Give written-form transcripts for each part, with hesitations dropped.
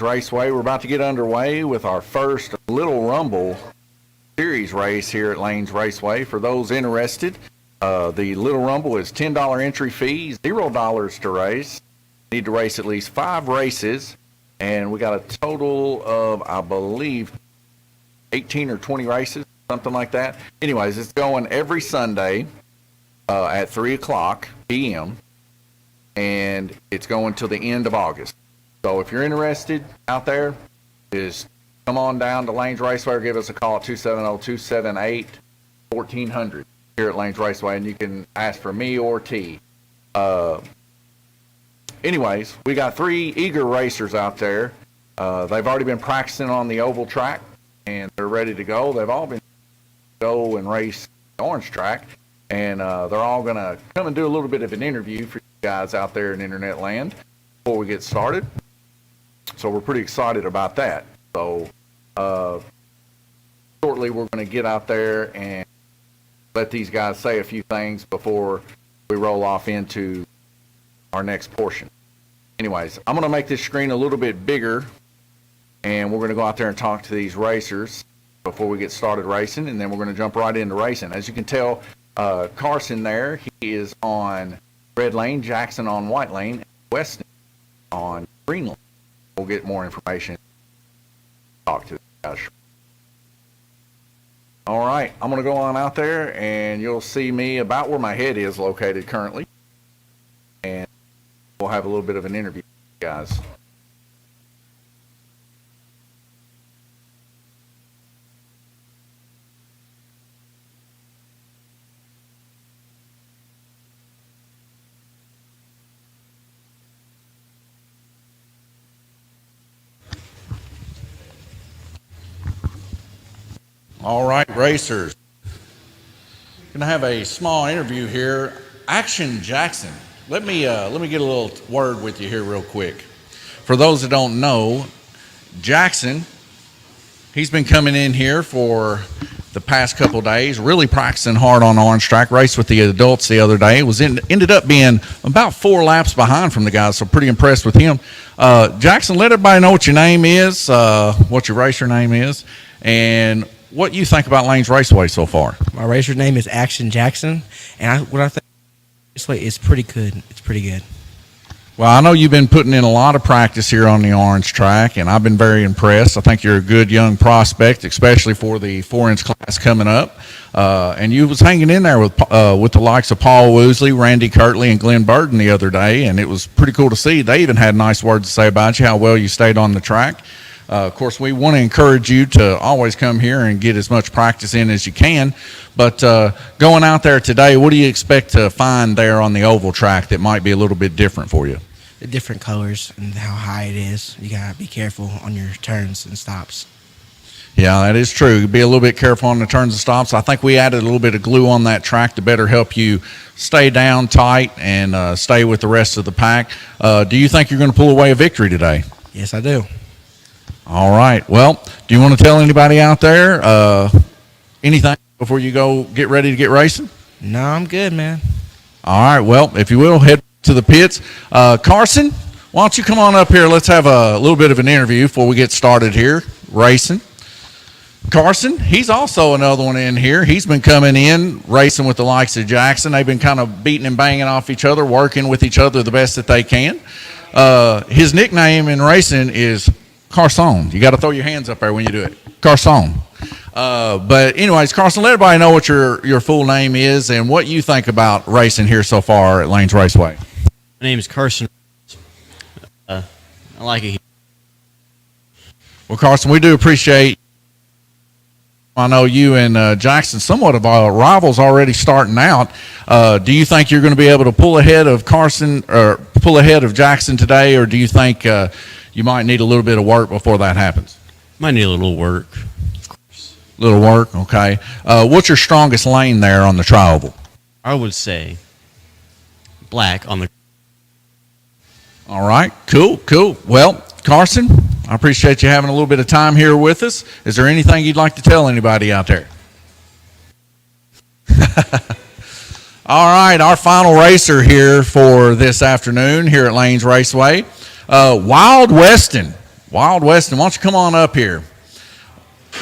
Raceway. We're about to get underway with our first Little Rumble Series race here at Lanes Raceway. For those interested, the Little Rumble is $10 entry fee, $0 to race. You need to race at least 5 races, and we got a total of, I believe, 18 or 20 races, something like that. Anyways, it's going every Sunday at 3 o'clock p.m., and it's going till the end of August. So if you're interested out there, just come on down to Lanes Raceway or give us a call at 270-278-1400 here at Lanes Raceway, and you can ask for me or T. Anyways, we got 3 eager racers out there. They've already been practicing on the oval track, and they're ready to go. They've all been go and race the orange track, and they're all going to come and do a little bit of an interview for you guys out there in internet land before we get started. So we're pretty excited about that. So shortly we're going to get out there and let these guys say a few things before we roll off into our next portion. Anyways, I'm going to make this screen a little bit bigger, and we're going to go out there and talk to these racers before we get started racing, and then we're going to jump right into racing. As you can tell, Carson there, he is on red lane, Jackson on white lane, and Weston on green lane. We'll get more information. Talk to the guys. All right, I'm going to go on out there, and you'll see me about where my head is located currently, and we'll have a little bit of an interview with you guys. All right, racers. Going to have a small interview here. Action Jackson. Let me get a little word with you here real quick. For those that don't know, Jackson, he's been coming in here for the past couple days, really practicing hard on orange track. Raced with the adults the other day. Ended up being about 4 laps behind from the guys, so pretty impressed with him. Jackson, let everybody know what your name is, what your racer name is, and what you think about Lanes Raceway so far. My racer name is Action Jackson, and what I think Raceway is pretty good. It's pretty good. Well, I know you've been putting in a lot of practice here on the orange track, and I've been very impressed. I think you're a good young prospect, especially for the 4-inch class coming up. And you was hanging in there with the likes of Paul Woosley, Randy Kirtley, and Glenn Burden the other day, and it was pretty cool to see. They even had nice words to say about you, how well you stayed on the track. Of course, we want to encourage you to always come here and get as much practice in as you can. But going out there today, what do you expect to find there on the oval track that might be a little bit different for you? The different colors and how high it is. You got to be careful on your turns and stops. Yeah, that is true. Be a little bit careful on the turns and stops. I think we added a little bit of glue on that track to better help you stay down tight and stay with the rest of the pack. Do you think you're going to pull away a victory today? Yes, I do. All right. Well, do you want to tell anybody out there anything before you go get ready to get racing? No, I'm good, man. All right. Well, if you will, head to the pits. Carson, why don't you come on up here? Let's have a little bit of an interview before we get started here racing. Carson, he's also another one in here. He's been coming in, racing with the likes of Jackson. They've been kind of beating and banging off each other, working with each other the best that they can. His nickname in racing is Carson. You got to throw your hands up there when you do it. Carson. But anyways, Carson, let everybody know what your full name is and what you think about racing here so far at Lanes Raceway. My name is Carson. I like it here. Well, Carson, we do appreciate. I know you and Jackson, somewhat of rivals already starting out. Do you think you're going to be able to pull ahead of Carson or pull ahead of Jackson today, or do you think you might need a little bit of work before that happens? Might need a little work, of course. Little work, okay. What's your strongest lane there on the tri-oval? I would say black on the. All right, cool. Well, Carson, I appreciate you having a little bit of time here with us. Is there anything you'd like to tell anybody out there? All right, our final racer here for this afternoon here at Lanes Raceway, Wild Weston. Wild Weston, why don't you come on up here?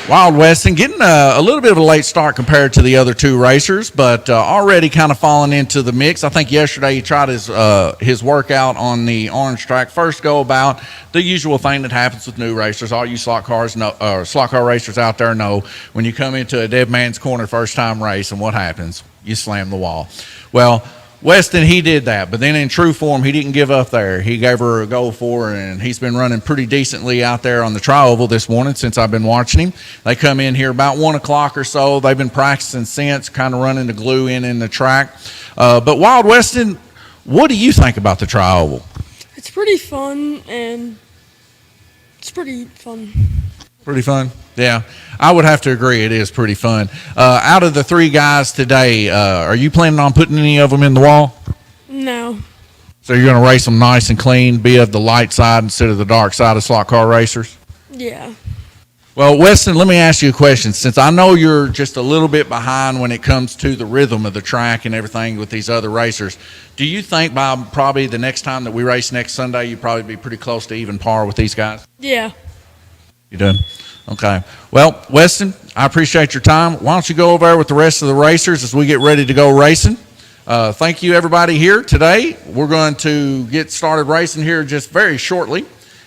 Wild Weston getting a little bit of a late start compared to the other two racers, but already kind of falling into the mix. I think yesterday he tried his workout on the orange track. First go about, the usual thing that happens with new racers. All you slot car racers out there know when you come into a dead man's corner first time race, and what happens? You slam the wall. Well, Weston, he did that, but then in true form, he didn't give up there. He gave her a go for her, and he's been running pretty decently out there on the tri-oval this morning since I've been watching him. They come in here about 1 o'clock or so. They've been practicing since, kind of running the glue in the track. But Wild Weston, what do you think about the tri-oval? It's pretty fun, and it's pretty fun. Pretty fun? Yeah, I would have to agree. It is pretty fun. Out of the three guys today, are you planning on putting any of them in the wall? No. So you're going to race them nice and clean, be of the light side instead of the dark side of slot car racers? Yeah. Well, Weston, let me ask you a question. Since I know you're just a little bit behind when it comes to the rhythm of the track and everything with these other racers, do you think by probably the next time that we race next Sunday, you'd probably be pretty close to even par with these guys? Yeah. You done? Okay. Well, Weston, I appreciate your time. Why don't you go over there with the rest of the racers as we get ready to go racing? Thank you, everybody here today. We're going to get started racing here just very shortly.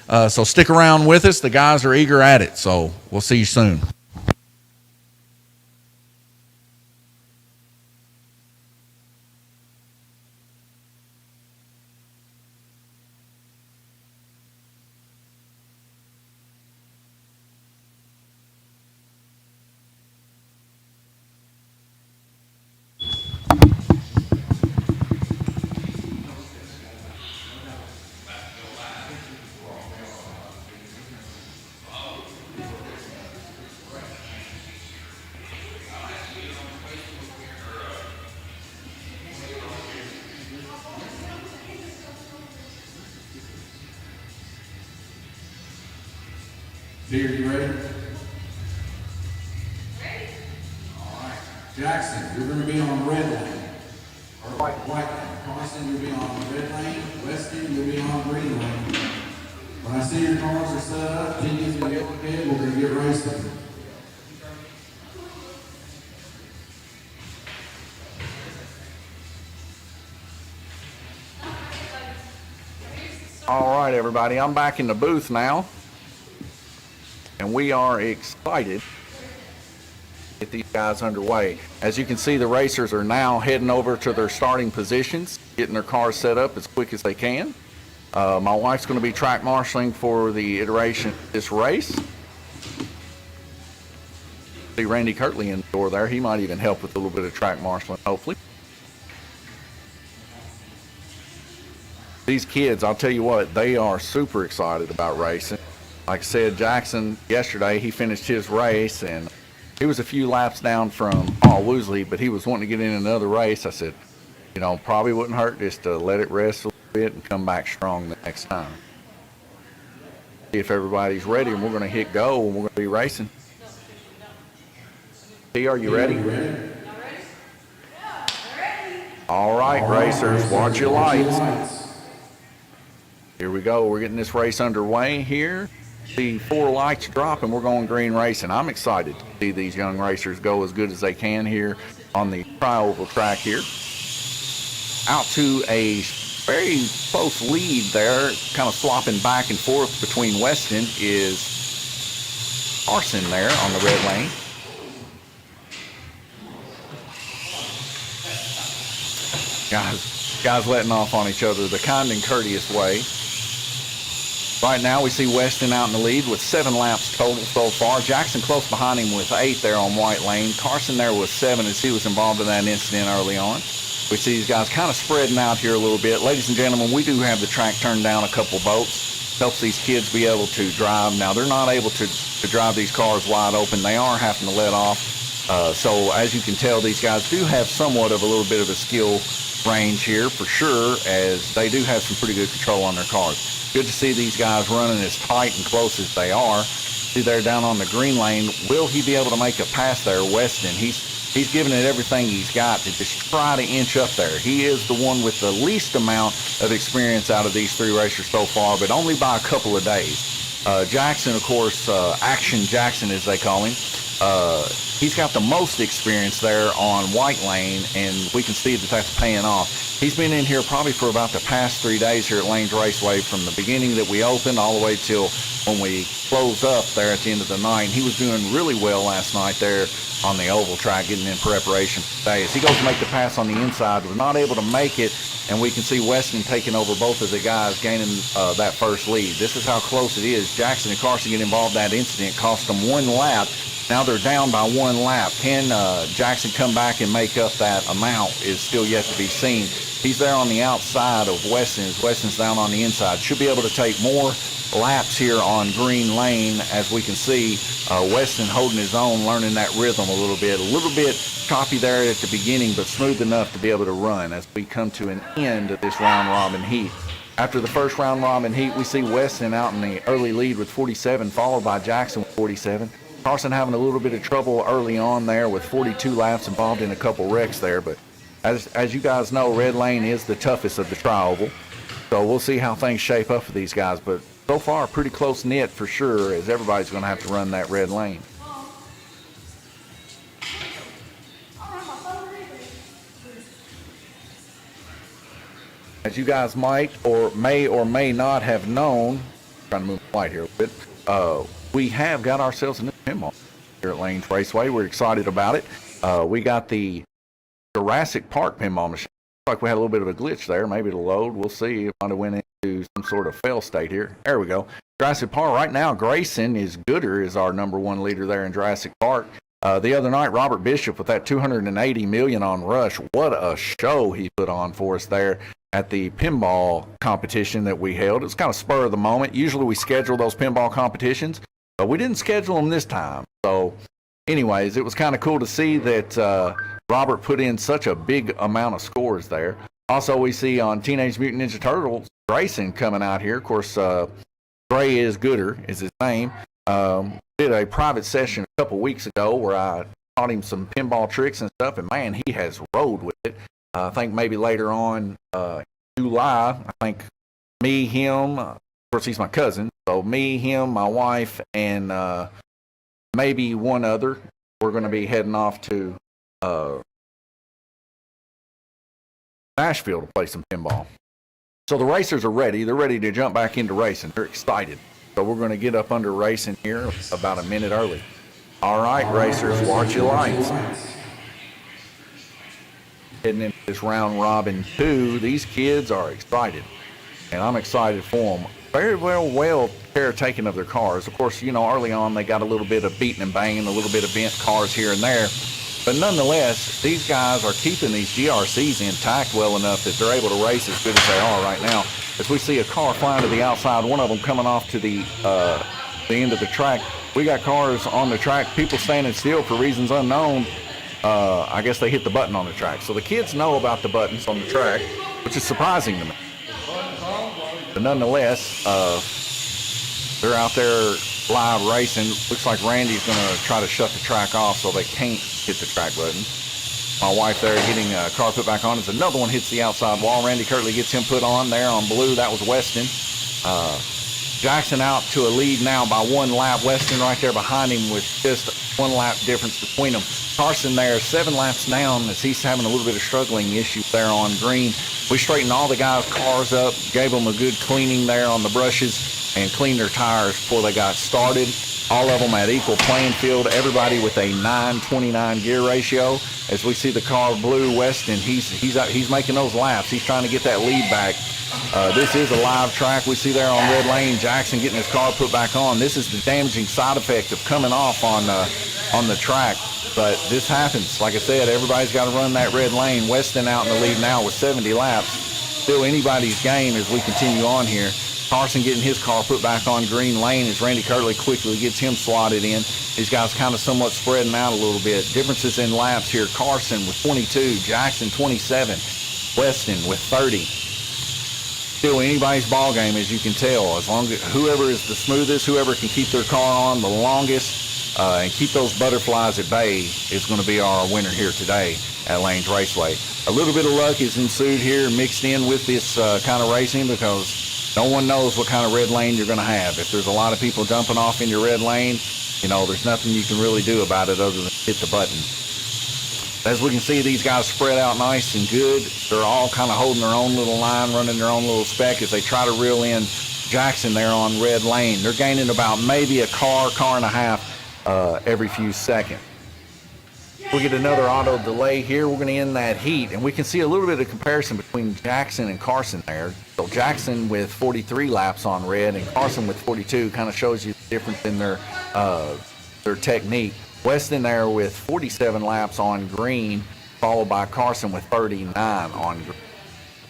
So stick around with us. The guys are eager at it. So we'll see you soon. Deer, you ready? Ready. All right. Jackson, you're going to be on the red lane. Or white lane. Carson, you'll be on the red lane. Weston, you'll be on the green lane. When I see your cars are set up, Kenny's going to get ahead. We're going to get racing. All right, everybody. I'm back in the booth now. And we are excited to get these guys underway. As you can see, the racers are now heading over to their starting positions, getting their cars set up as quick as they can. My wife's going to be track marshaling for the iteration of this race. See Randy Kirtley in the door there. He might even help with a little bit of track marshaling, hopefully. These kids, I'll tell you what, they are super excited about racing. Like I said, Jackson, yesterday, he finished his race, and he was a few laps down from Paul Woosley, but he was wanting to get in another race. I said, you know, probably wouldn't hurt just to let it rest a little bit and come back strong the next time. See if everybody's ready, and we're going to hit go, and we're going to be racing. T, are you ready? All right, racers, watch your lights. Here we go. We're getting this race underway here. The 4 lights drop and we're going green racing. I'm excited to see these young racers go as good as they can here on the tri-oval track here. Out to a very close lead there, kind of flopping back and forth between Weston is Carson there on the red lane. Guys letting off on each other the kind and courteous way. Right now we see Weston out in the lead with 7 laps total so far. Jackson close behind him with 8 there on white lane. Carson there with 7 as he was involved in that incident early on. We see these guys kind of spreading out here a little bit. Ladies and gentlemen, we do have the track turned down a couple boats. Helps these kids be able to drive. Now they're not able to drive these cars wide open. They are having to let off. So as you can tell, these guys do have somewhat of a little bit of a skill range here for sure, as they do have some pretty good control on their cars. Good to see these guys running as tight and close as they are. See there down on the green lane, will he be able to make a pass there? Weston, he's giving it everything he's got to just try to inch up there. He is the one with the least amount of experience out of these 3 racers so far, but only by a couple of days. Jackson, of course, Action Jackson as they call him, he's got the most experience there on White Lane, and we can see that that's paying off. He's been in here probably for about the past 3 days here at Lanes Raceway, from the beginning that we opened all the way till when we closed up there at the end of the night. He was doing really well last night there on the oval track, getting in preparation for today. As he goes to make the pass on the inside, was not able to make it, and we can see Weston taking over both of the guys, gaining that first lead. This is how close it is. Jackson and Carson get involved in that incident, cost them 1 lap. Now they're down by 1 lap. Can Jackson come back and make up that amount is still yet to be seen. He's there on the outside of Weston, as Weston's down on the inside. Should be able to take more laps here on Green Lane. As we can see, Weston holding his own, learning that rhythm a little bit choppy there at the beginning, but smooth enough to be able to run as we come to an end of this round robin heat. After the first round robin heat, we see Weston out in the early lead with 47, followed by Jackson with 47. Carson having a little bit of trouble early on there with 42 laps, involved in a couple wrecks there, but as you guys know, Red Lane is the toughest of the tri-oval, so we'll see how things shape up for these guys, but so far pretty close knit for sure, as everybody's going to have to run that red lane. As you guys might or may not have known, trying to move the light here a bit, we have got ourselves a new pinball here at Lanes Raceway. We're excited about it. We got the Jurassic Park pinball machine. Looks like we had a little bit of a glitch there. Maybe it'll load. We'll see. It might have went into some sort of fail state here. There we go. Jurassic Park. Right now, Grayson is Gooder is our #1 leader there in Jurassic Park. The other night, Robert Bishop with that $280 million on Rush. What a show he put on for us there at the pinball competition that we held. It was kind of spur of the moment. Usually we schedule those pinball competitions, but we didn't schedule them this time. So anyways, it was kind of cool to see that Robert put in such a big amount of scores there. Also, we see on Teenage Mutant Ninja Turtles, Grayson coming out here. Of course, Gray is Gooder is his name. Did a private session a couple weeks ago where I taught him some pinball tricks and stuff, and man, he has rolled with it. I think maybe later on July, I think me, him, of course he's my cousin, so me, him, my wife, and maybe one other, we're going to be heading off to Nashville to play some pinball. So the racers are ready. They're ready to jump back into racing. They're excited. So we're going to get up under racing here about a minute early. All right, racers, watch your lights. Heading into this round robin 2, these kids are excited, and I'm excited for them. Very well care taken of their cars. Of course, you know, early on they got a little bit of beating and banging, a little bit of bent cars here and there, but nonetheless, these guys are keeping these GRCs intact well enough that they're able to race as good as they are right now. As we see a car flying to the outside, one of them coming off to the end of the track. We got cars on the track, people standing still for reasons unknown. I guess they hit the button on the track. So the kids know about the buttons on the track, which is surprising to me. But nonetheless, they're out there live racing. Looks like Randy's going to try to shut the track off so they can't hit the track button. My wife there getting a car put back on as another one hits the outside wall. Randy Kirtley gets him put on there on blue. That was Weston. Jackson out to a lead now by 1 lap. Weston right there behind him with just 1 lap difference between them. Carson there 7 laps down as he's having a little bit of struggling issues there on green. We straightened all the guys' cars up, gave them a good cleaning there on the brushes, and cleaned their tires before they got started. All of them at equal playing field, everybody with a 9:29 gear ratio. As we see the car blue, Weston, he's making those laps. He's trying to get that lead back. This is a live track. We see there on red lane, Jackson getting his car put back on. This is the damaging side effect of coming off on the track. But this happens. Like I said, everybody's got to run that red lane. Weston out in the lead now with 70 laps. Still anybody's game as we continue on here. Carson getting his car put back on green lane as Randy Kirtley quickly gets him slotted in. These guys kind of somewhat spreading out a little bit. Differences in laps here. Carson with 22, Jackson 27, Weston with 30. Still anybody's ball game, as you can tell. As long as whoever is the smoothest, whoever can keep their car on the longest, and keep those butterflies at bay is going to be our winner here today at Lanes Raceway. A little bit of luck is ensued here mixed in with this kind of racing because no one knows what kind of red lane you're going to have. If there's a lot of people jumping off in your red lane, you know, there's nothing you can really do about it other than hit the button. As we can see, these guys spread out nice and good. They're all kind of holding their own little line, running their own little spec as they try to reel in Jackson there on red lane. They're gaining about maybe a car and a half every few seconds. We'll get another auto delay here. We're going to end that heat, and we can see a little bit of comparison between Jackson and Carson there. So Jackson with 43 laps on red and Carson with 42 kind of shows you the difference in their technique. Weston there with 47 laps on green, followed by Carson with 39 on green.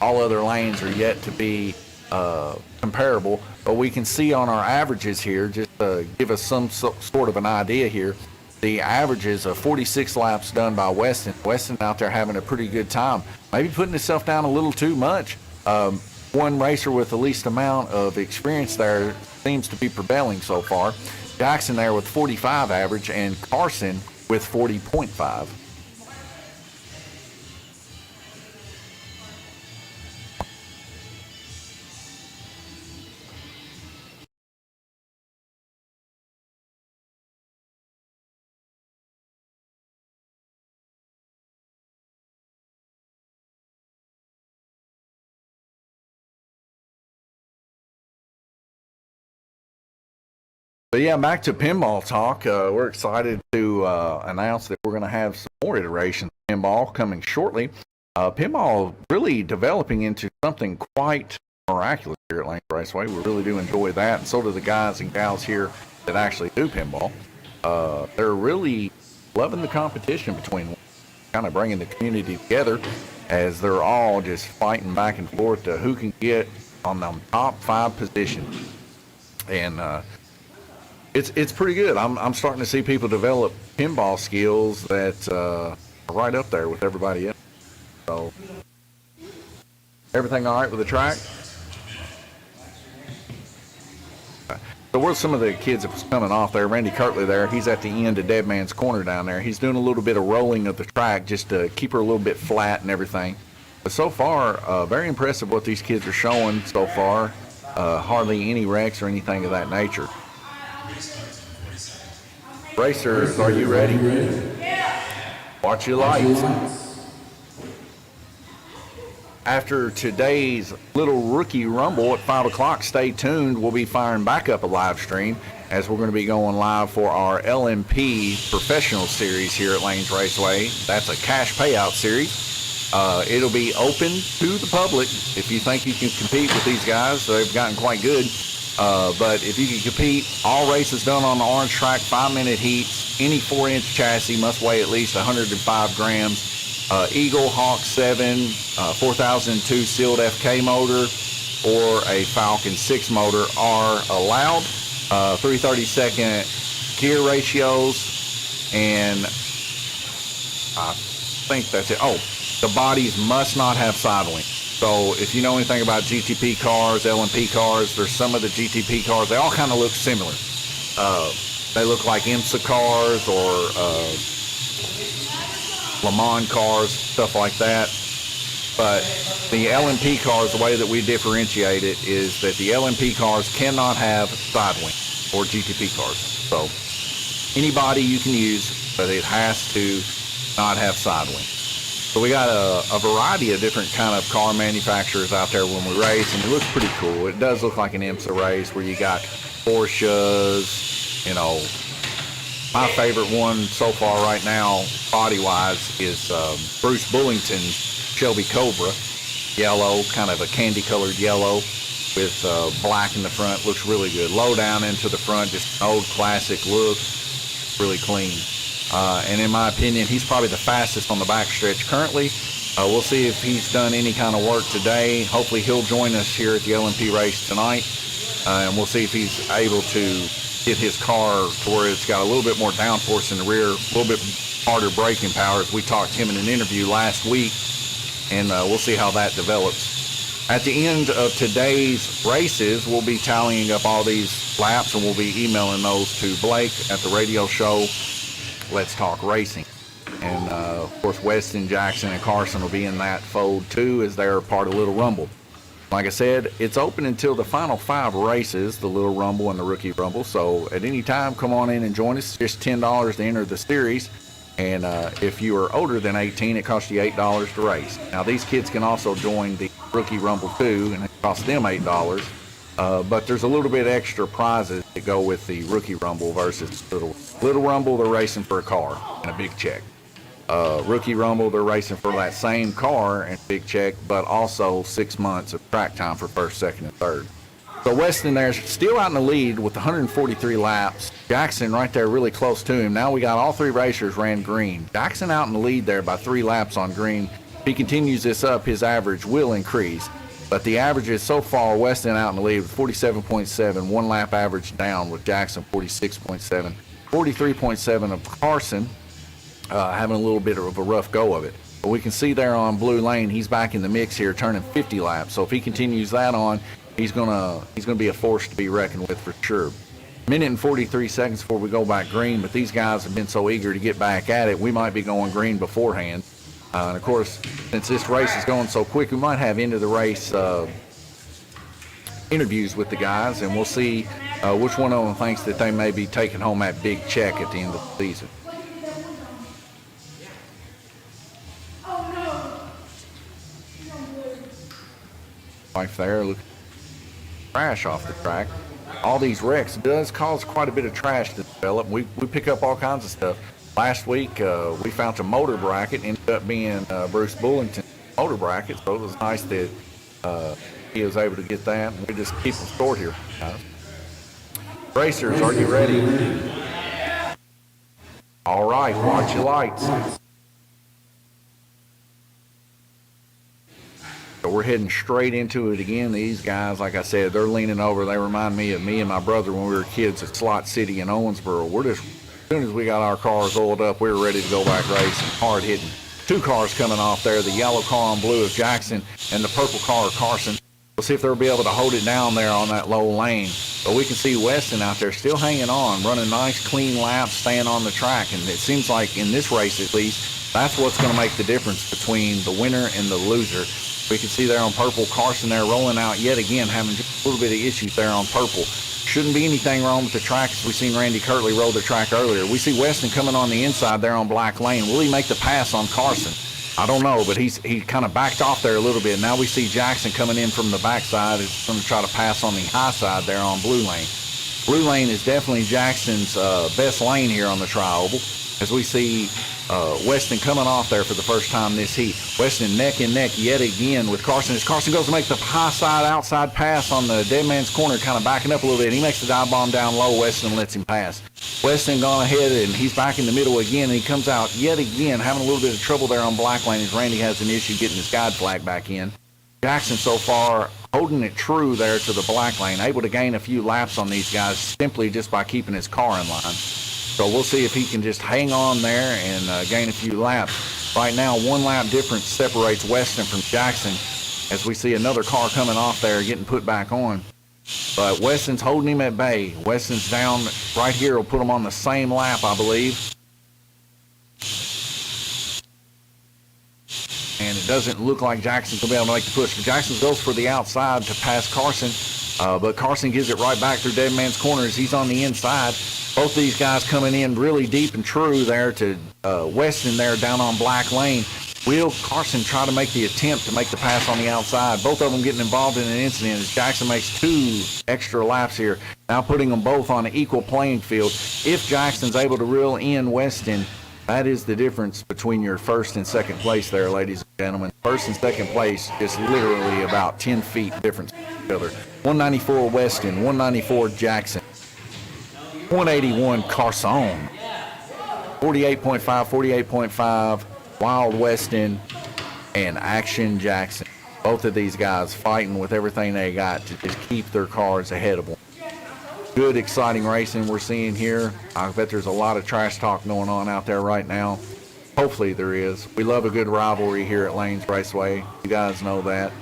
All other lanes are yet to be comparable, but we can see on our averages here, just to give us some sort of an idea here, the averages of 46 laps done by Weston. Weston out there having a pretty good time, maybe putting himself down a little too much. One racer with the least amount of experience there seems to be prevailing so far. Jackson there with 45 average and Carson with 40.5. But yeah, back to pinball talk. We're excited to announce that we're going to have some more iterations of pinball coming shortly. Pinball really developing into something quite miraculous here at Lanes Raceway. We really do enjoy that, and so do the guys and gals here that actually do pinball. They're really loving the competition between them, kind of bringing the community together as they're all just fighting back and forth to who can get on the top 5 positions. And it's pretty good. I'm starting to see people develop pinball skills that are right up there with everybody else. So, everything all right with the track? So where's some of the kids that was coming off there? Randy Kirtley there, he's at the end of Dead Man's Corner down there. He's doing a little bit of rolling of the track just to keep her a little bit flat and everything. But so far, very impressive what these kids are showing so far. Hardly any wrecks or anything of that nature. Racers, are you ready? Yeah. Watch your lights. After today's little rookie rumble at 5 o'clock, stay tuned. We'll be firing back up a live stream as we're going to be going live for our LMP Professional Series here at Lanes Raceway. That's a cash payout series. It'll be open to the public. If you think you can compete with these guys, they've gotten quite good. But if you can compete, all races done on the orange track, 5-minute heats. Any 4-inch chassis must weigh at least 105 grams. Eagle, Hawk 7, 4002 sealed FK motor, or a Falcon 6 motor are allowed. 3/32 gear ratios, and I think that's it. Oh, the bodies must not have sidewing. So if you know anything about GTP cars, LMP cars, there's some of the GTP cars, they all kind of look similar. They look like IMSA cars or Le Mans cars, stuff like that. But the LMP cars, the way that we differentiate it is that the LMP cars cannot have sidewing, or GTP cars. So any body you can use, but it has to not have sidewing. So we got a variety of different kind of car manufacturers out there when we race, and it looks pretty cool. It does look like an IMSA race where you got Porsches, you know. My favorite one so far right now, body-wise, is Bruce Bullington's Shelby Cobra. Yellow, kind of a candy-colored yellow with black in the front. Looks really good. Low down into the front, just an old classic look. Really clean. And in my opinion, he's probably the fastest on the backstretch currently. We'll see if he's done any kind of work today. Hopefully he'll join us here at the LMP race tonight. And we'll see if he's able to get his car to where it's got a little bit more downforce in the rear, a little bit harder braking power, as we talked to him in an interview last week. And we'll see how that develops. At the end of today's races, we'll be tallying up all these laps, and we'll be emailing those to Blake at the radio show, Let's Talk Racing. And, of course, Weston, Jackson, and Carson will be in that fold, too, as they're part of Little Rumble. Like I said, it's open until the final 5 races, the Little Rumble and the Rookie Rumble. So at any time, come on in and join us. Just $10 to enter the series. And if you are older than 18, it costs you $8 to race. Now, these kids can also join the Rookie Rumble too, and it costs them $8. But there's a little bit extra prizes that go with the Rookie Rumble versus Little Rumble. They're racing for a car and a big check. Rookie Rumble, they're racing for that same car and big check, but also 6 months of track time for first, second, and third. So Weston there's still out in the lead with 143 laps. Jackson right there really close to him. Now we got all 3 racers ran green. Jackson out in the lead there by 3 laps on green. If he continues this up, his average will increase. But the averages so far, Weston out in the lead with 47.7, 1 lap average down with Jackson 46.7, 43.7 of Carson. Having a little bit of a rough go of it. But we can see there on Blue Lane, he's back in the mix here, turning 50 laps. So if he continues that on, he's gonna be a force to be reckoned with for sure. Minute and 43 seconds before we go back green, but these guys have been so eager to get back at it, we might be going green beforehand. And of course, since this race is going so quick, we might have end of the race interviews with the guys, and we'll see which one of them thinks that they may be taking home that big check at the end of the season. Wife there, look, trash off the track. All these wrecks does cause quite a bit of trash to develop. We pick up all kinds of stuff. Last week we found a motor bracket, ended up being Bruce Bullington's motor bracket, so it was nice that he was able to get that. And we just keep them stored here. Racers, are you ready? All right, watch your lights. So we're heading straight into it again. These guys, like I said, they're leaning over. They remind me of me and my brother when we were kids at Slot City in Owensboro. We're just, as soon as we got our cars oiled up, we were ready to go back racing, hard hitting. 2 cars coming off there, the yellow car and blue of Jackson and the purple car of Carson. We'll see if they'll be able to hold it down there on that low lane. But we can see Weston out there still hanging on, running nice, clean laps, staying on the track. And it seems like in this race, at least, that's what's going to make the difference between the winner and the loser. We can see there on purple, Carson there rolling out yet again, having just a little bit of issues there on purple. Shouldn't be anything wrong with the track, as we seen Randy Kirtley roll the track earlier. We see Weston coming on the inside there on black lane. Will he make the pass on Carson? I don't know, but he kind of backed off there a little bit. Now we see Jackson coming in from the backside. He's going to try to pass on the high side there on blue lane. Blue lane is definitely Jackson's best lane here on the tri-oval, as we see Weston coming off there for the first time this heat. Weston neck and neck yet again with Carson. As Carson goes to make the high side outside pass on the dead man's corner, kind of backing up a little bit. He makes the dive bomb down low. Weston lets him pass. Weston gone ahead, and he's back in the middle again, and he comes out yet again, having a little bit of trouble there on black lane as Randy has an issue getting his guide flag back in. Jackson so far holding it true there to the black lane, able to gain a few laps on these guys simply just by keeping his car in line. So we'll see if he can just hang on there and gain a few laps. Right now, 1 lap difference separates Weston from Jackson, as we see another car coming off there getting put back on. But Weston's holding him at bay. Weston's down right here. Will put him on the same lap, I believe. And it doesn't look like Jackson's going to be able to make the push. Jackson goes for the outside to pass Carson, but Carson gives it right back through dead man's corner as he's on the inside. Both these guys coming in really deep and true there to Weston there down on black lane. Will Carson try to make the attempt to make the pass on the outside? Both of them getting involved in an incident as Jackson makes 2 extra laps here, now putting them both on an equal playing field. If Jackson's able to reel in Weston, that is the difference between your first and second place there, ladies and gentlemen. First and second place is literally about 10 feet difference from each other. 194 Weston, 194 Jackson, 181 Carson, 48.5, 48.5 Wild Weston, and Action Jackson. Both of these guys fighting with everything they got to just keep their cars ahead of them. Good, exciting racing we're seeing here. I bet there's a lot of trash talk going on out there right now. Hopefully there is. We love a good rivalry here at Lanes Raceway. You guys know that.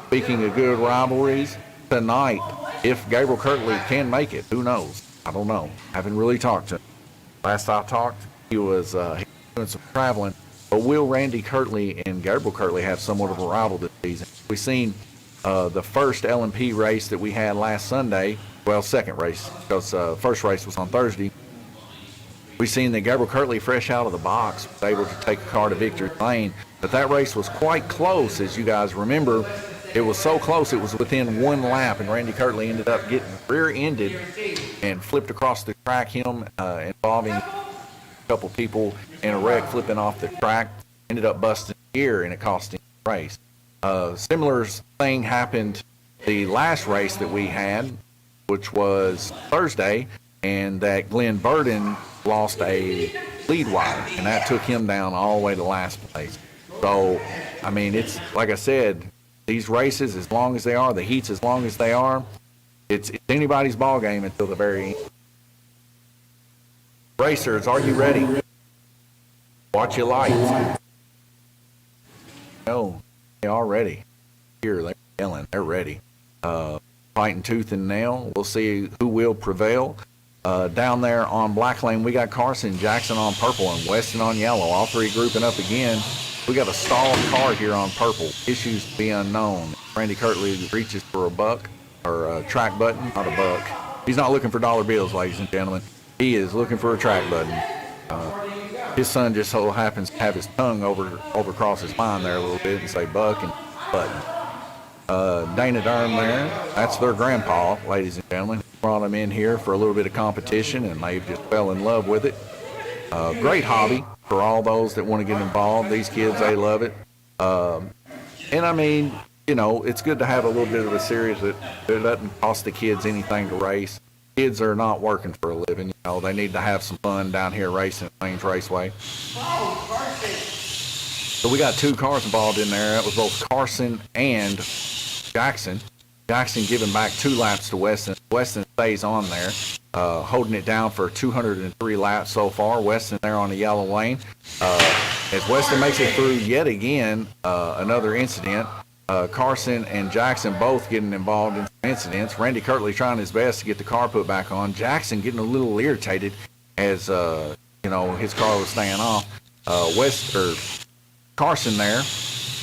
Speaking of good rivalries, tonight, if Gabriel Kirtley can make it, who knows? I don't know. Haven't really talked to him. Last I talked, he was doing some traveling. But will Randy Kirtley and Gabriel Kirtley have somewhat of a rival this season? We've seen the first L&P race that we had last Sunday, well, second race, because first race was on Thursday. We seen that Gabriel Kirtley, fresh out of the box, was able to take a car to victory lane. But that race was quite close, as you guys remember. It was so close, it was within one lap, and Randy Kirtley ended up getting rear-ended and flipped across the track, him involving a couple people in a wreck, flipping off the track, ended up busting gear, and it cost him the race. Similar thing happened the last race that we had, which was Thursday, and that Glenn Burden lost a lead wire, and that took him down all the way to last place. So, I mean, it's like I said, these races, as long as they are, the heats as long as they are, it's anybody's ball game until the very end. Racers, are you ready? Watch your lights. No, they are ready. Here, they're yelling, they're ready. Fighting tooth and nail. We'll see who will prevail. Down there on Black Lane, we got Carson, Jackson on purple, and Weston on yellow. All three grouping up again. We got a stalled car here on purple. Issues to be unknown. Randy Kirtley reaches for a buck, or a track button, not a buck. He's not looking for dollar bills, ladies and gentlemen. He is looking for a track button. His son just so happens to have his tongue overcross his mind there a little bit and say buck and button. Dana Durham there, that's their grandpa, ladies and gentlemen. Brought him in here for a little bit of competition, and they just fell in love with it. Great hobby for all those that want to get involved. These kids, they love it. And I mean, you know, it's good to have a little bit of a series that doesn't cost the kids anything to race. Kids are not working for a living, you know. They need to have some fun down here racing at Lanes Raceway. So we got two cars involved in there. That was both Carson and Jackson. Jackson giving back 2 laps to Weston. Weston stays on there, holding it down for 203 laps so far. Weston there on the yellow lane. As Weston makes it through yet again, another incident. Carson and Jackson both getting involved in incidents. Randy Kirtley trying his best to get the car put back on. Jackson getting a little irritated as, you know, his car was staying off. Carson there,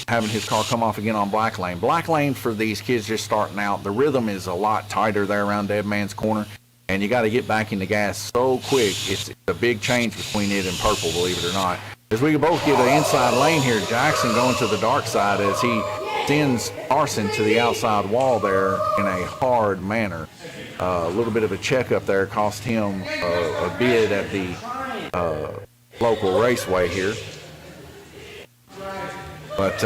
having his car come off again on Black Lane. Black Lane for these kids just starting out, the rhythm is a lot tighter there around Dead Man's Corner, and you got to get back in the gas so quick. It's a big change between it and purple, believe it or not. As we can both get an inside lane here, Jackson going to the dark side as he sends Carson to the outside wall there in a hard manner. A little bit of a checkup there cost him a bid at the local raceway here. But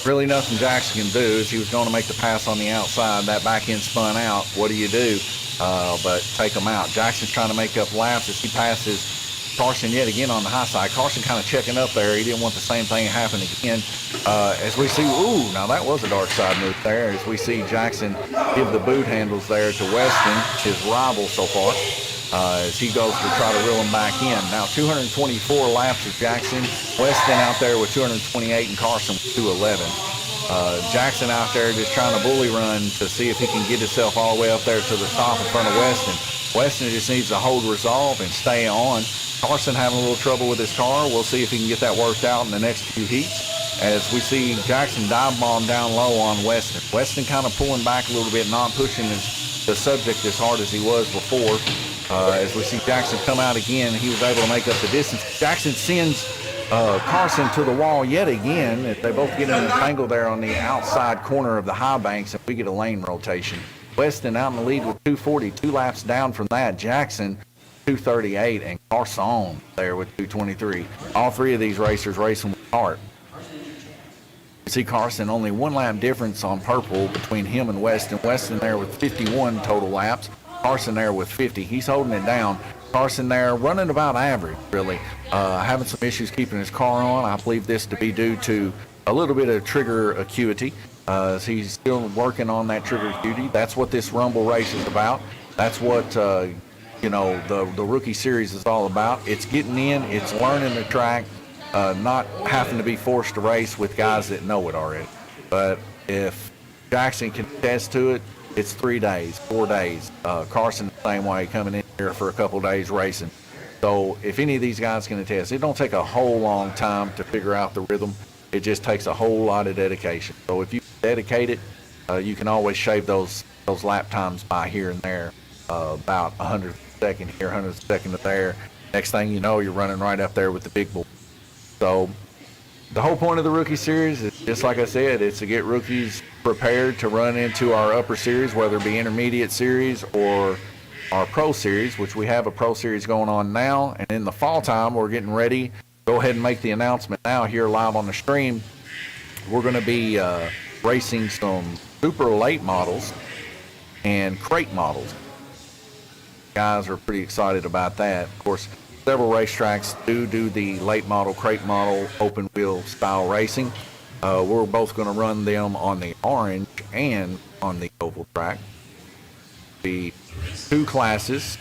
really nothing Jackson can do. As he was going to make the pass on the outside, that back end spun out. What do you do? But take him out. Jackson's trying to make up laps as he passes Carson yet again on the high side. Carson kind of checking up there. He didn't want the same thing happen again. As we see, now that was a dark side move there. As we see Jackson give the boot handles there to Weston, his rival so far, as he goes to try to reel him back in. Now 224 laps of Jackson. Weston out there with 228 and Carson with 211. Jackson out there just trying to bully run to see if he can get himself all the way up there to the top in front of Weston. Weston just needs to hold resolve and stay on. Carson having a little trouble with his car. We'll see if he can get that worked out in the next few heats. As we see Jackson dive bomb down low on Weston. Weston kind of pulling back a little bit, not pushing the subject as hard as he was before. As we see Jackson come out again, he was able to make up the distance. Jackson sends Carson to the wall yet again. They both get in a tangle there on the outside corner of the high banks, and we get a lane rotation. Weston out in the lead with 240, 2 laps down from that. Jackson 238, and Carson there with 223. All three of these racers racing with heart. You see Carson only 1 lap difference on purple between him and Weston. Weston there with 51 total laps. Carson there with 50. He's holding it down. Carson there running about average, really. Having some issues keeping his car on. I believe this to be due to a little bit of trigger acuity. He's still working on that trigger acuity. That's what this Rumble race is about. That's what, you know, the Rookie Series is all about. It's getting in. It's learning the track. Not having to be forced to race with guys that know it already. But if Jackson can attest to it, it's 3 days, 4 days. Carson the same way, coming in here for a couple days racing. So if any of these guys can attest, it don't take a whole long time to figure out the rhythm. It just takes a whole lot of dedication. So if you dedicate it, you can always shave those lap times by here and there, about 100 second here, 100 second there. Next thing you know, you're running right up there with the big boy. So the whole point of the rookie series is, just like I said, it's to get rookies prepared to run into our upper series, whether it be intermediate series or our pro series, which we have a pro series going on now. And in the fall time, we're getting ready. Go ahead and make the announcement now here live on the stream. We're going to be racing some super late models and crate models. Guys are pretty excited about that. Of course, several racetracks do the late model, crate model, open wheel style racing. We're both going to run them on the orange and on the oval track. The two classes.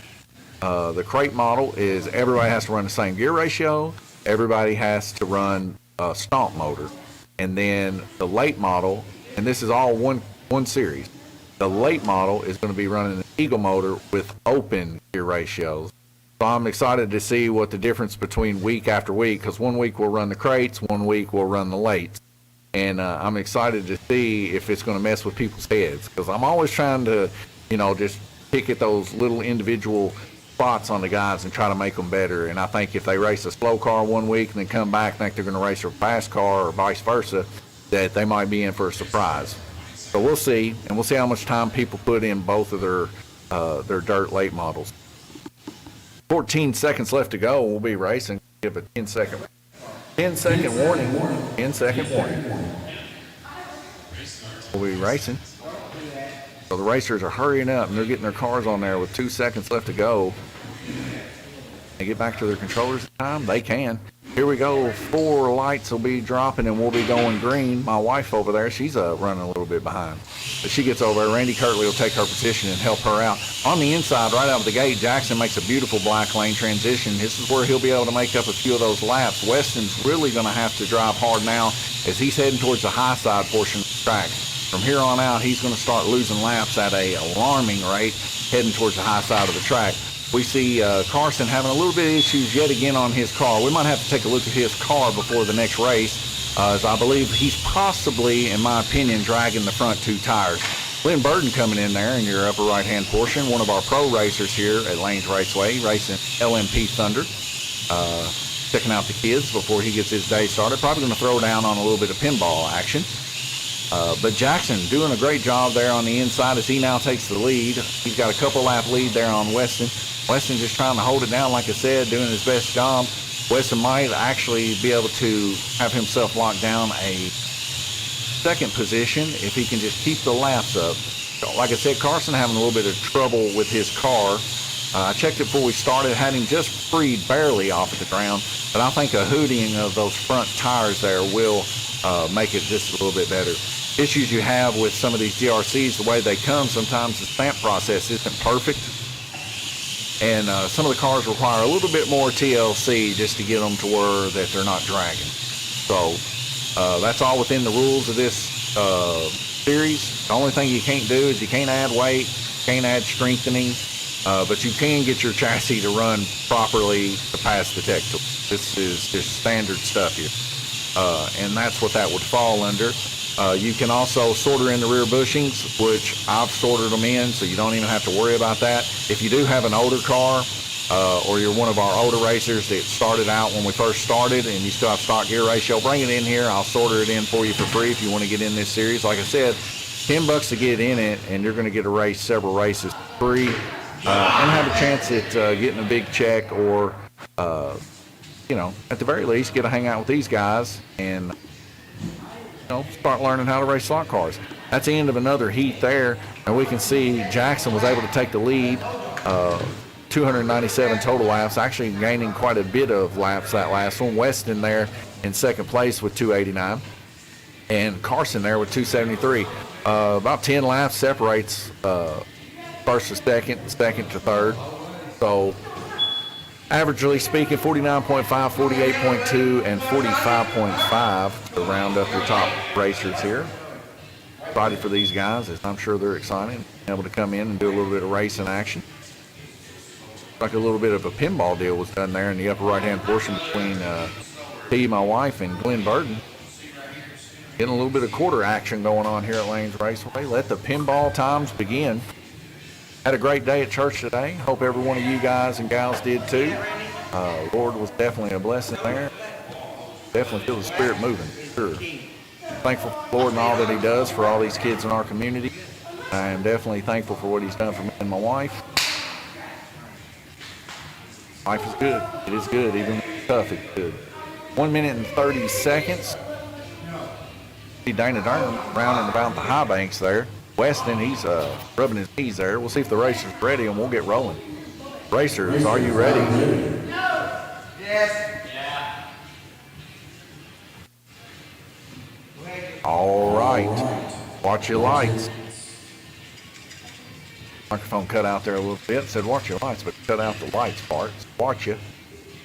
The crate model is everybody has to run the same gear ratio. Everybody has to run a stomp motor. And then the late model, and this is all one series. The late model is going to be running an Eagle motor with open gear ratios. So I'm excited to see what the difference between week after week, because 1 week we'll run the crates, 1 week we'll run the lates. And I'm excited to see if it's going to mess with people's heads, because I'm always trying to, just pick at those little individual spots on the guys and try to make them better. And I think if they race a slow car 1 week and then come back and think they're going to race a fast car or vice versa, that they might be in for a surprise. So we'll see, and we'll see how much time people put in both of their dirt late models. 14 seconds left to go. We'll be racing. Give a 10-second warning. 10-second warning. We'll be racing. So the racers are hurrying up, and they're getting their cars on there with 2 seconds left to go. They get back to their controllers in time? They can. Here we go. 4 lights will be dropping, and we'll be going green. My wife over there, she's running a little bit behind. But she gets over there. Randy Kirtley will take her position and help her out. On the inside, right out of the gate, Jackson makes a beautiful black lane transition. This is where he'll be able to make up a few of those laps. Weston's really going to have to drive hard now as he's heading towards the high side portion of the track. From here on out, he's going to start losing laps at an alarming rate, heading towards the high side of the track. We see Carson having a little bit of issues yet again on his car. We might have to take a look at his car before the next race, as I believe he's possibly, in my opinion, dragging the front 2 tires. Glenn Burden coming in there in your upper right-hand portion, one of our pro racers here at Lanes Raceway, racing LMP Thunder. Checking out the kids before he gets his day started. Probably going to throw down on a little bit of pinball action. But Jackson doing a great job there on the inside as he now takes the lead. He's got a couple lap lead there on Weston. Weston just trying to hold it down, like I said, doing his best job. Weston might actually be able to have himself locked down a second position if he can just keep the laps up. So, like I said, Carson having a little bit of trouble with his car. I checked it before we started, had him just freed barely off of the ground, but I think a hooting of those front tires there will make it just a little bit better. Issues you have with some of these DRCs, the way they come, sometimes the stamp process isn't perfect. And some of the cars require a little bit more TLC just to get them to where that they're not dragging. So that's all within the rules of this series. The only thing you can't do is you can't add weight, can't add strengthening, but you can get your chassis to run properly to pass the tech tool. This is just standard stuff here. And that's what that would fall under. You can also solder in the rear bushings, which I've soldered them in, so you don't even have to worry about that. If you do have an older car, or you're one of our older racers that started out when we first started and you still have stock gear ratio, bring it in here. I'll solder it in for you for free if you want to get in this series. Like I said, $10 to get in it, and you're going to get to race several races free, and have a chance at getting a big check, or at the very least, get to hang out with these guys and start learning how to race slot cars. That's the end of another heat there, and we can see Jackson was able to take the lead. 297 total laps, actually gaining quite a bit of laps that last one. Weston there in second place with 289, and Carson there with 273. About 10 laps separates first to second, second to third. So averagely speaking, 49.5, 48.2, and 45.5 to round up your top racers here. Excited for these guys, as I'm sure they're excited, able to come in and do a little bit of racing action. Like a little bit of a pinball deal was done there in the upper right-hand portion between T, my wife, and Glenn Burden. Getting a little bit of quarter action going on here at Lanes Raceway. Let the pinball times begin. Had a great day at church today. Hope every one of you guys and gals did too. Lord was definitely a blessing there. Definitely feel the spirit moving, sure. Thankful for the Lord and all that he does for all these kids in our community. I am definitely thankful for what he's done for me and my wife. Life is good. It is good. Even when it's tough, it's good. 1 minute and 30 seconds. See Dana Durham round and about the high banks there. Weston, he's rubbing his knees there. We'll see if the racer's ready and we'll get rolling. Racers, are you ready? Yes. All right. Watch your lights. Microphone cut out there a little bit. Said watch your lights, but cut out the lights part. Watch you.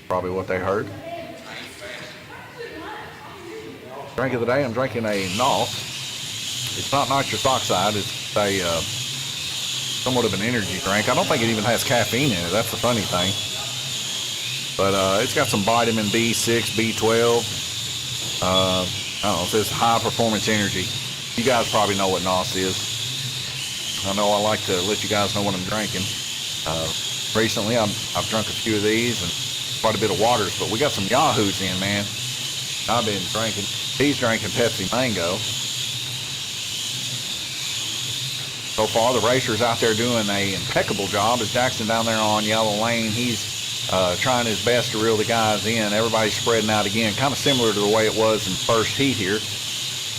Probably what they heard. Drink of the day, I'm drinking a NOS. It's not nitrous oxide. It's a somewhat of an energy drink. I don't think it even has caffeine in it. That's the funny thing. But it's got some vitamin B6, B12. I don't know. It says high performance energy. You guys probably know what NOS is. I know I like to let you guys know what I'm drinking. Recently, I've drunk a few of these and quite a bit of waters, but we got some Yahoos in, man. I've been drinking. He's drinking Pepsi Mango. So far, the racer's out there doing an impeccable job. As Jackson down there on yellow lane, he's trying his best to reel the guys in. Everybody's spreading out again, kind of similar to the way it was in first heat here.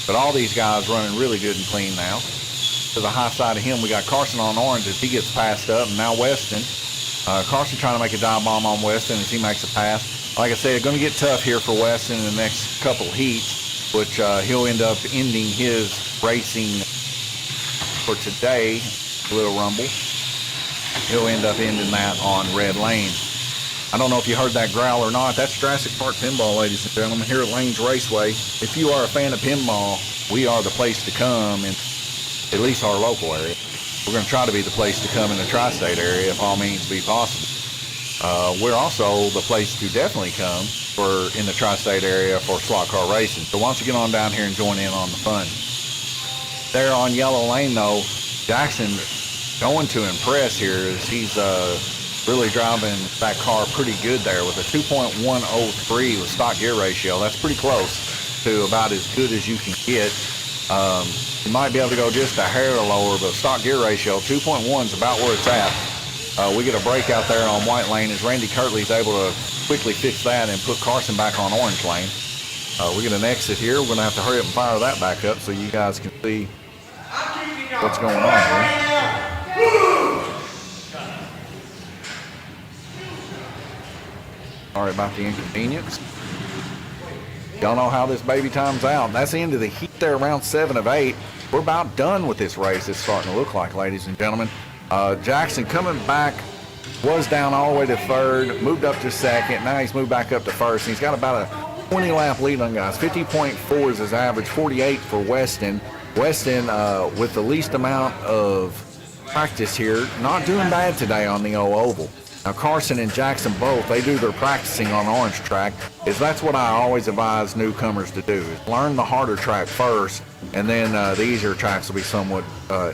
But all these guys running really good and clean now. To the high side of him, we got Carson on orange as he gets passed up, and now Weston. Carson trying to make a dive bomb on Weston as he makes a pass. Like I said, going to get tough here for Weston in the next couple heats, which he'll end up ending his racing for today, Little Rumble. He'll end up ending that on red lane. I don't know if you heard that growl or not. That's Jurassic Park Pinball, ladies and gentlemen, here at Lanes Raceway. If you are a fan of pinball, we are the place to come in at least our local area. We're going to try to be the place to come in the tri-state area if all means be possible. We're also the place to definitely come in the tri-state area for slot car racing. So why don't you get on down here and join in on the fun. There on yellow lane, though, Jackson going to impress here as he's really driving that car pretty good there with a 2.103 with stock gear ratio. That's pretty close to about as good as you can get. You might be able to go just a hair lower, but stock gear ratio, 2.1 is about where it's at. We get a break out there on white lane as Randy Kirtley's able to quickly fix that and put Carson back on orange lane. We get an exit here. We're going to have to hurry up and fire that back up so you guys can see what's going on here. Sorry about the inconvenience. Y'all know how this baby times out. That's the end of the heat there, around 7 of 8. We're about done with this race, it's starting to look like, ladies and gentlemen. Jackson coming back, was down all the way to third, moved up to second. Now he's moved back up to first. He's got about a 20 lap lead on guys. 50.4 is his average, 48 for Weston. Weston, with the least amount of practice here, not doing bad today on the oval. Now Carson and Jackson both, they do their practicing on orange track. That's what I always advise newcomers to do, is learn the harder track first, and then the easier tracks will be somewhat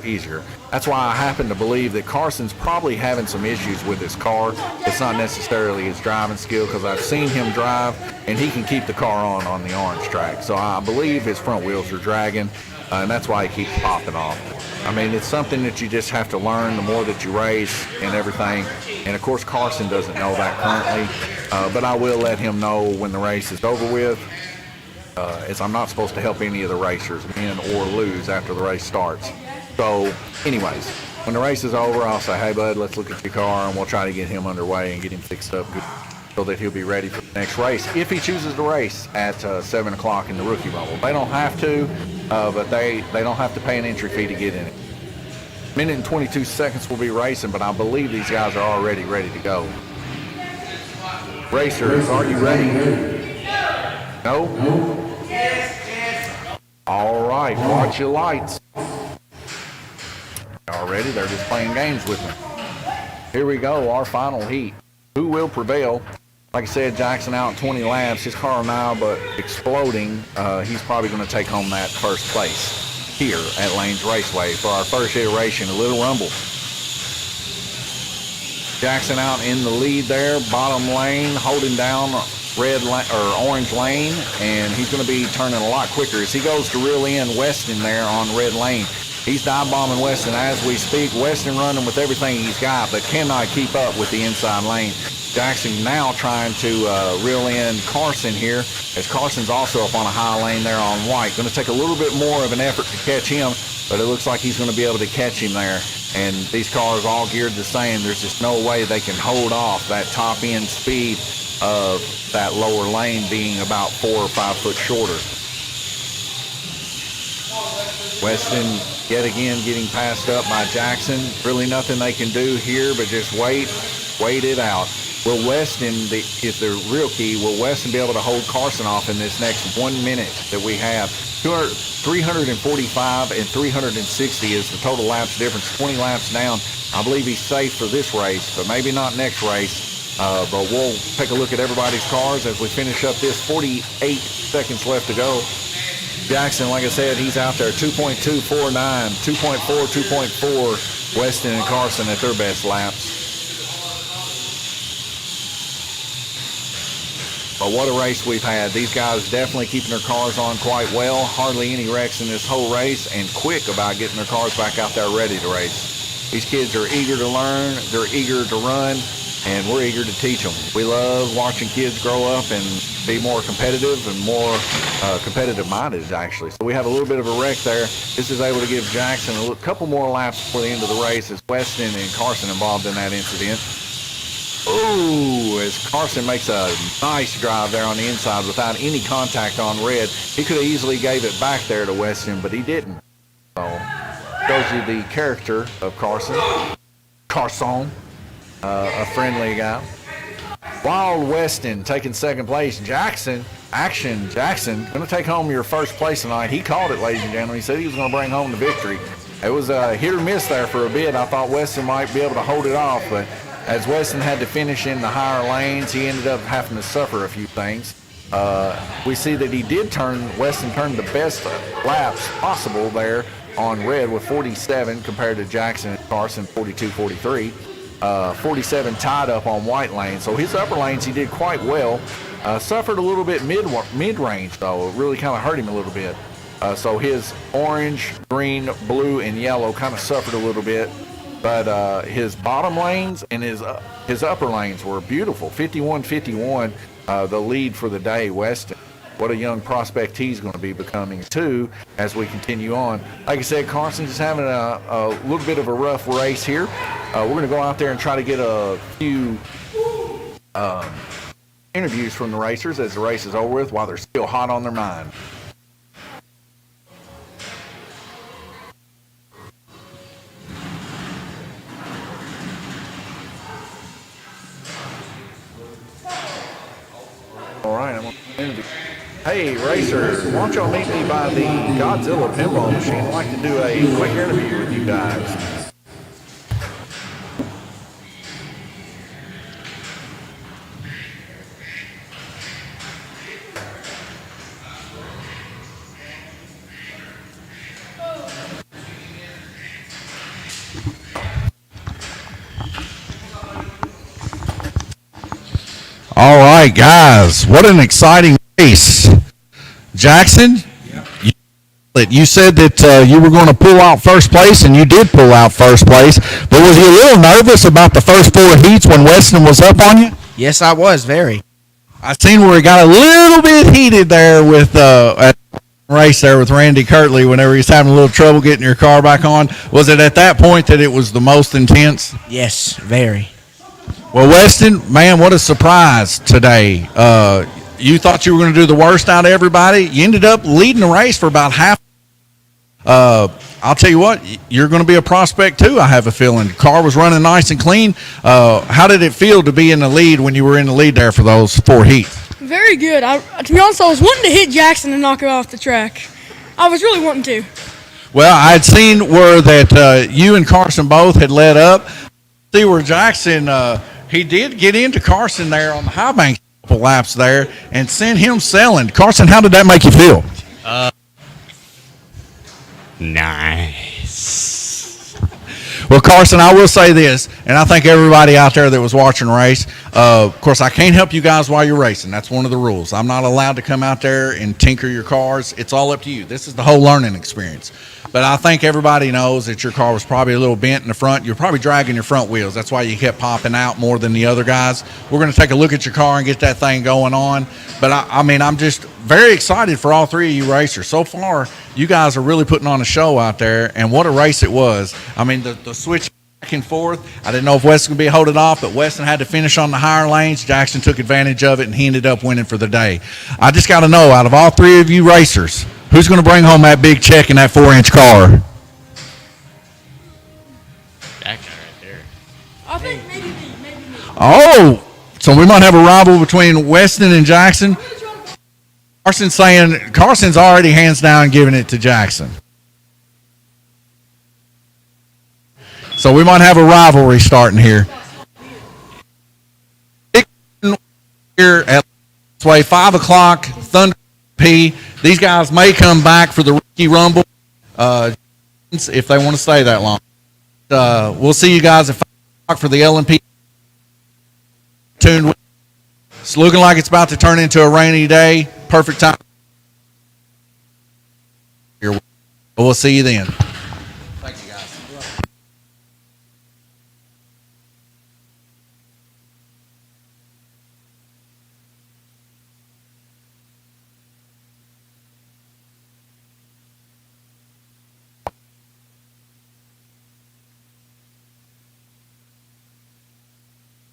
easier. That's why I happen to believe that Carson's probably having some issues with his car. It's not necessarily his driving skill, because I've seen him drive, and he can keep the car on the orange track. So I believe his front wheels are dragging, and that's why he keeps popping off. I mean, it's something that you just have to learn the more that you race and everything. And, of course, Carson doesn't know that currently, but I will let him know when the race is over with, as I'm not supposed to help any of the racers win or lose after the race starts. So, anyways, when the race is over, I'll say, hey, bud, let's look at your car, and we'll try to get him underway and get him fixed up good so that he'll be ready for the next race, if he chooses to race at 7 o'clock in the Rookie Rumble. They don't have to, but they don't have to pay an entry fee to get in it. Minute and 22 seconds will be racing, but I believe these guys are already ready to go. Racers, are you ready? No? All right, watch your lights. Y'all ready? They're just playing games with me. Here we go, our final heat. Who will prevail? Like I said, Jackson out in 20 laps. His car now, but exploding. He's probably going to take home that first place here at Lanes Raceway for our first iteration, a Little Rumble. Jackson out in the lead there, bottom lane, holding down orange lane, and he's going to be turning a lot quicker as he goes to reel in Weston there on red lane. He's dive bombing Weston as we speak. Weston running with everything he's got, but cannot keep up with the inside lane. Jackson now trying to reel in Carson here, as Carson's also up on a high lane there on white. Going to take a little bit more of an effort to catch him, but it looks like he's going to be able to catch him there. And these cars are all geared the same. There's just no way they can hold off that top end speed of that lower lane being about 4 or 5 foot shorter. Weston yet again getting passed up by Jackson. Really nothing they can do here but just wait it out. Will Weston, is the real key, will Weston be able to hold Carson off in this next 1 minute that we have? 345 and 360 is the total laps difference, 20 laps down. I believe he's safe for this race, but maybe not next race. But we'll take a look at everybody's cars as we finish up this 48 seconds left to go. Jackson, like I said, he's out there 2.249, 2.4, 2.4. Weston and Carson at their best laps. But what a race we've had. These guys definitely keeping their cars on quite well. Hardly any wrecks in this whole race, and quick about getting their cars back out there ready to race. These kids are eager to learn, they're eager to run, and we're eager to teach them. We love watching kids grow up and be more competitive and more competitive-minded, actually. So we have a little bit of a wreck there. This is able to give Jackson a couple more laps before the end of the race as Weston and Carson involved in that incident. Ooh, as Carson makes a nice drive there on the inside without any contact on red. He could have easily gave it back there to Weston, but he didn't. So, shows you the character of Carson. A friendly guy. Wild Weston taking second place. Jackson, going to take home your first place tonight. He called it, ladies and gentlemen. He said he was going to bring home the victory. It was a hit or miss there for a bit. I thought Weston might be able to hold it off, but as Weston had to finish in the higher lanes, he ended up having to suffer a few things. We see that Weston turned the best laps possible there on red with 47 compared to Jackson and Carson, 42, 43. 47 tied up on white lane. So his upper lanes, he did quite well. Suffered a little bit mid-range, though. It really kind of hurt him a little bit. So his orange, green, blue, and yellow kind of suffered a little bit. But his bottom lanes and his upper lanes were beautiful. 51-51, the lead for the day, Weston. What a young prospect he's going to be becoming, too, as we continue on. Like I said, Carson's just having a little bit of a rough race here. We're going to go out there and try to get a few interviews from the racers as the race is over with while they're still hot on their mind. All right, I'm on the interview. Hey, racers, why don't y'all meet me by the Godzilla pinball machine? I'd like to do a quick interview with you guys. All right, guys, what an exciting race. Jackson, you said that you were going to pull out first place, and you did pull out first place, but was you a little nervous about the first 4 heats when Weston was up on you? Yes, I was, very. I seen where he got a little bit heated there with at race there with Randy Kirtley whenever he's having a little trouble getting your car back on. Was it at that point that it was the most intense? Yes, very. Well, Weston, man, what a surprise today. You thought you were going to do the worst out of everybody. You ended up leading the race for about half. I'll tell you what, you're going to be a prospect too, I have a feeling. The car was running nice and clean. How did it feel to be in the lead when you were in the lead there for those 4 heats? Very good. To be honest, I was wanting to hit Jackson and knock him off the track. I was really wanting to. Well, I'd seen where that you and Carson both had led up. See where Jackson, he did get into Carson there on the high bank. couple laps there and sent him selling. Carson, how did that make you feel? Nice. Well, Carson, I will say this, and I think everybody out there that was watching the race, of course, I can't help you guys while you're racing. That's one of the rules. I'm not allowed to come out there and tinker your cars. It's all up to you. This is the whole learning experience. But I think everybody knows that your car was probably a little bent in the front. You're probably dragging your front wheels. That's why you kept popping out more than the other guys. We're going to take a look at your car and get that thing going on. But, I mean, I'm just very excited for all three of you racers. So far, you guys are really putting on a show out there, and what a race it was. I mean, the switch back and forth, I didn't know if Weston could be holding off, but Weston had to finish on the higher lanes. Jackson took advantage of it, and he ended up winning for the day. I just got to know, out of all three of you racers, who's going to bring home that big check in that 4-inch car? Jackson right there. I think maybe me. Oh, so we might have a rival between Weston and Jackson. Carson's already hands down giving it to Jackson. So we might have a rivalry starting here. Here at Raceway, 5 o'clock, Thunder P. These guys may come back for the Rookie Rumble if they want to stay that long. We'll see you guys at 5 o'clock for the L&P. Tuned. It's looking like it's about to turn into a rainy day. Perfect time. We'll see you then.